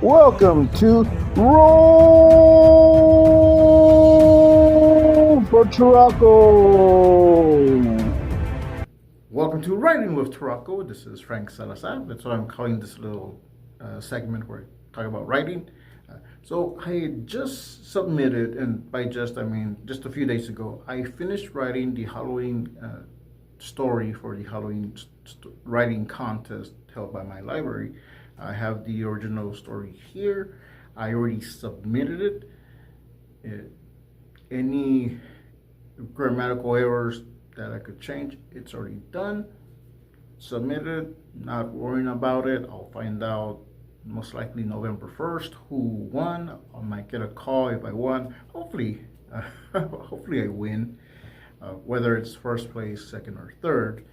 Welcome to Roll For Turaco. Welcome to Writing with Turaco. This is Frank Salazar. That's why I'm calling this little segment where I talk about writing. So I just submitted, and by just I mean just a few days ago, I finished writing the Halloween story for the Halloween writing contest held by my library. I have the original story here. I already submitted it. Any grammatical errors that I could change, it's already done, submitted, not worrying about it. I'll find out most likely November 1st who won. I might get a call if I won. Hopefully, hopefully I win, whether it's first place, second, or third.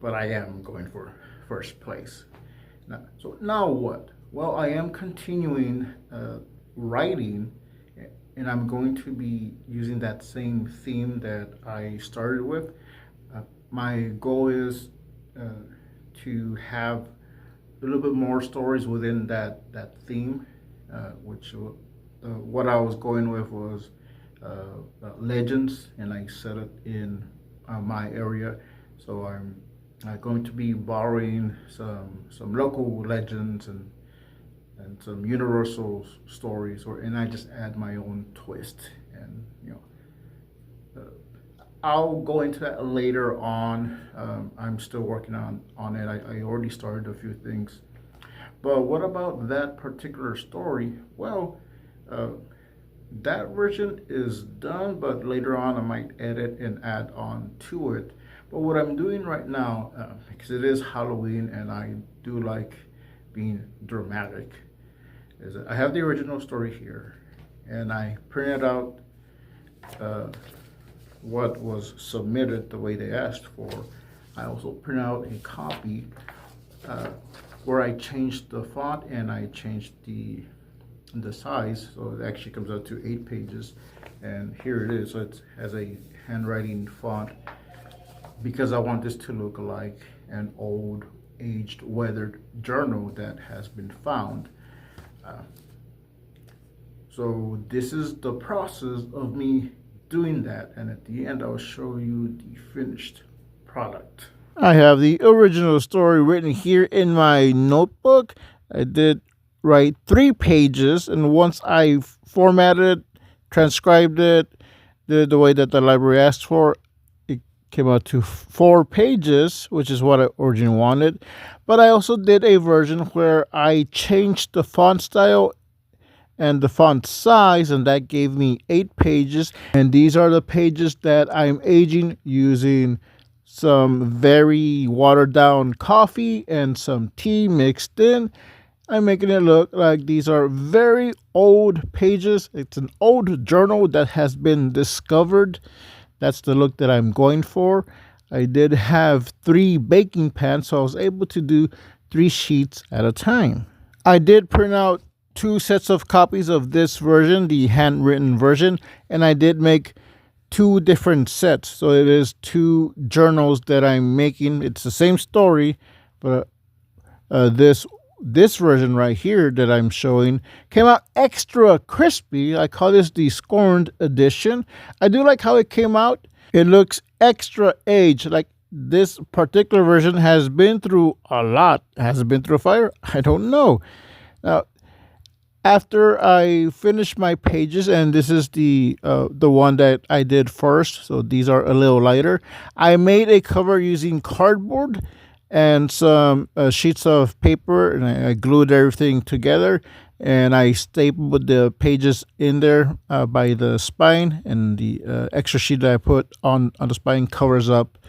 But I am going for first place. Now what? Well, I am continuing writing, and I'm going to be using that same theme that I started with. My goal is to have a little bit more stories within that theme, which what I was going with was legends, and I set it in my area. So I'm going to be borrowing some local legends and some universal stories, and I just add my own twist. And I'll go into that later on. I'm still working on it. I already started a few things, but what about that particular story? Well, that version is done, but later on I might edit and add on to it. But what I'm doing right now, because it is Halloween and I do like being dramatic, is I have the original story here, and I printed out what was submitted the way they asked for. I also printed out a copy where I changed the font and I changed the size, so it actually comes out to 8 pages. And here it is. So it has a handwriting font because I want this to look like an old, aged, weathered journal that has been found. So this is the process of me doing that, and at the end I'll show you the finished product. I have the original story written here in my notebook. I did write 3 pages, and once I formatted, transcribed it the way that the library asked for, it came out to 4 pages, which is what I originally wanted. But I also did a version where I changed the font style and the font size, and that gave me 8 pages. And these are the pages that I'm aging using some very watered down coffee and some tea mixed in. I'm making it look like these are very old pages. It's an old journal that has been discovered. That's the look that I'm going for. I did have 3 baking pans, so I was able to do 3 sheets at a time. I did print out 2 sets of copies of this version, the handwritten version, and I did make 2 different sets. So it is 2 journals that I'm making. It's the same story, but this version right here that I'm showing came out extra crispy. I call this the Scorned edition. I do like how it came out. It looks extra aged. Like this particular version has been through a lot. Has it been through a fire? I don't know. Now, after I finish my pages, and this is the one that I did first, so these are a little lighter, I made a cover using cardboard and some sheets of paper, and I glued everything together, and I stapled the pages in there by the spine, and the extra sheet that I put on the spine covers up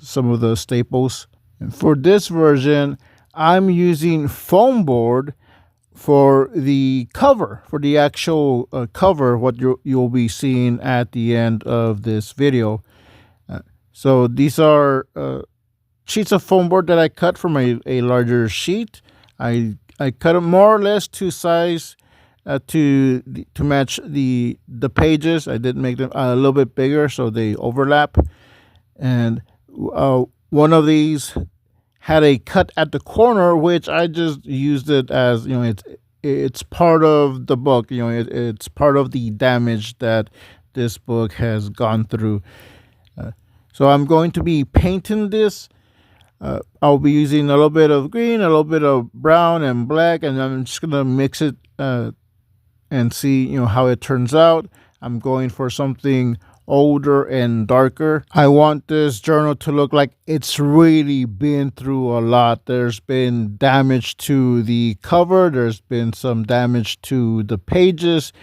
some of the staples. And for this version, I'm using foam board for the cover, for the actual cover, what you'll be seeing at the end of this video. So these are sheets of foam board that I cut from a larger sheet. I cut them more or less to size to match the pages. I did make them a little bit bigger so they overlap. And one of these had a cut at the corner, which I just used it as, it's part of the book. It's part of the damage that this book has gone through. So I'm going to be painting this. I'll be using a little bit of green, a little bit of brown and black, and I'm just gonna mix it and see how it turns out. I'm going for something older and darker. I want this journal to look like it's really been through a lot. There's been damage to the cover, there's been some damage to the pages.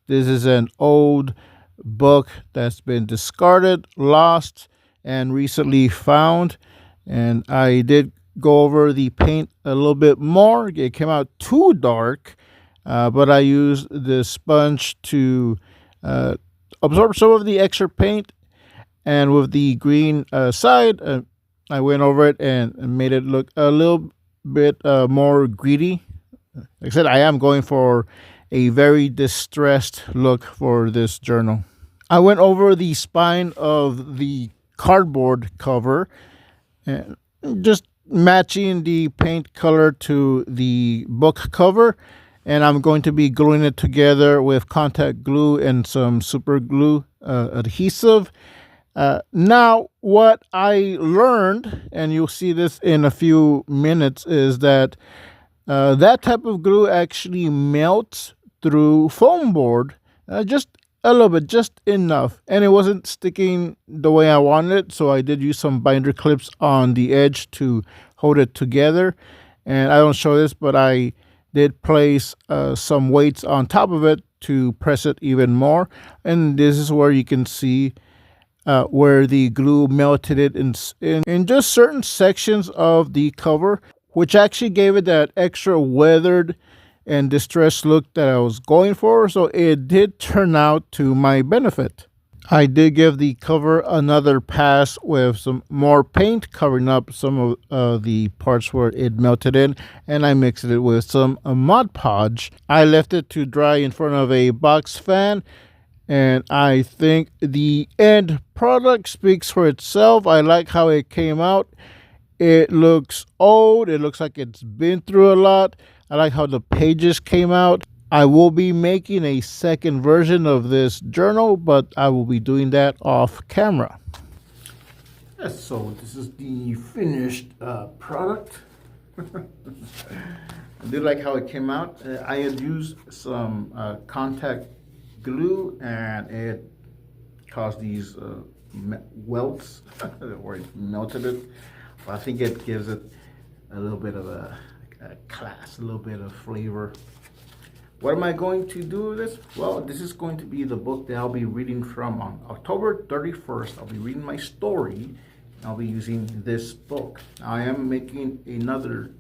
This is an old book that's been discarded, lost, and recently found. And I did go over the paint a little bit more. It came out too dark, but I used the sponge to absorb some of the extra paint. And with the green side, I went over it and made it look a little bit more greedy. Like I said, I am going for a very distressed look for this journal. I went over the spine of the cardboard cover and just matching the paint color to the book cover, and I'm going to be gluing it together with contact glue and some super glue adhesive. Now, what I learned, and you'll see this in a few minutes, is that that type of glue actually melts through foam board, just a little bit, just enough, and it wasn't sticking the way I wanted it, so I did use some binder clips on the edge to hold it together. And I don't show this, but I did place some weights on top of it to press it even more, and this is where you can see where the glue melted it in just certain sections of the cover, which actually gave it that extra weathered and distressed look that I was going for. So it did turn out to my benefit. I did give the cover another pass with some more paint, covering up some of the parts where it melted in, and I mixed it with some Mod Podge. I left it to dry in front of a box fan, and I think the end product speaks for itself. I like how it came out. It looks old. It looks like it's been through a lot. I like how the pages came out. I will be making a second version of this journal, but I will be doing that off camera. Yes, so this is the finished product. I do like how it came out. I had used some contact glue, and it caused these welts where it melted it. But I think it gives it a little bit of a class, a little bit of flavor. What am I going to do with this? Well, this is going to be the book that I'll be reading from on October 31st. I'll be reading my story. I'll be using this book. I am making another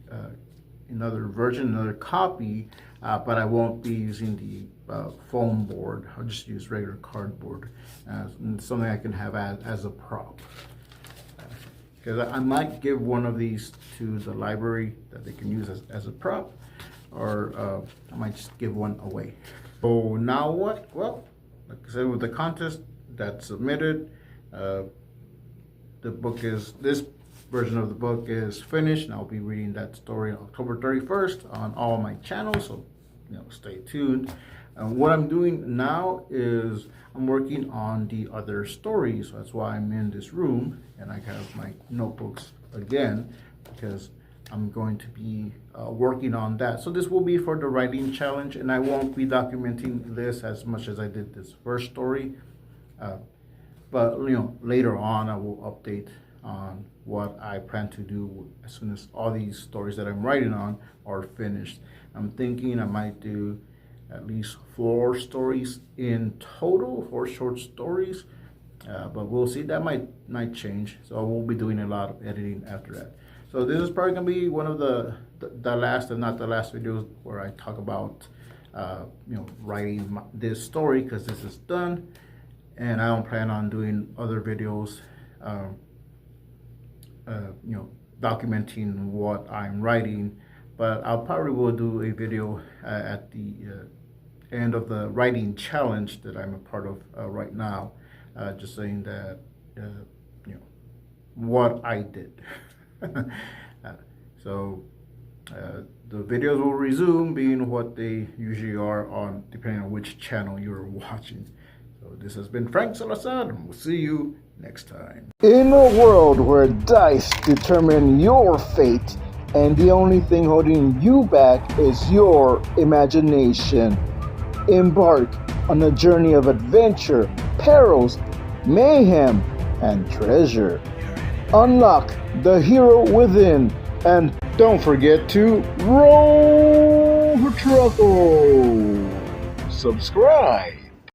version, another copy, but I won't be using the foam board. I'll just use regular cardboard, something I can have as a prop. Because I might give one of these to the library that they can use as a prop, or I might just give one away. So now what? Well, like I said, with the contest that's submitted, this version of the book is finished, and I'll be reading that story on October 31st on all my channels, so stay tuned. What I'm doing now is I'm working on the other stories. So that's why I'm in this room, and I have my notebooks again, because I'm going to be working on that. So this will be for the writing challenge, and I won't be documenting this as much as I did this first story. But later on, I will update on what I plan to do as soon as all these stories that I'm writing on are finished. I'm thinking I might do at least 4 stories in total, 4 short stories, but we'll see. That might change, so we'll be doing a lot of editing after that. So this is probably gonna be one of the last, and not the last, videos where I talk about writing this story, because this is done, and I don't plan on doing other videos documenting what I'm writing. But I'll probably will do a video at the end of the writing challenge that I'm a part of right now, just saying that what I did. So the videos will resume being what they usually are on, depending on which channel you're watching. So this has been Frank Salazar, and we'll see you next time. In a world where dice determine your fate, and the only thing holding you back is your imagination, embark on a journey of adventure, perils, mayhem, and treasure. Unlock the hero within, and don't forget to roll for Turaco. Subscribe.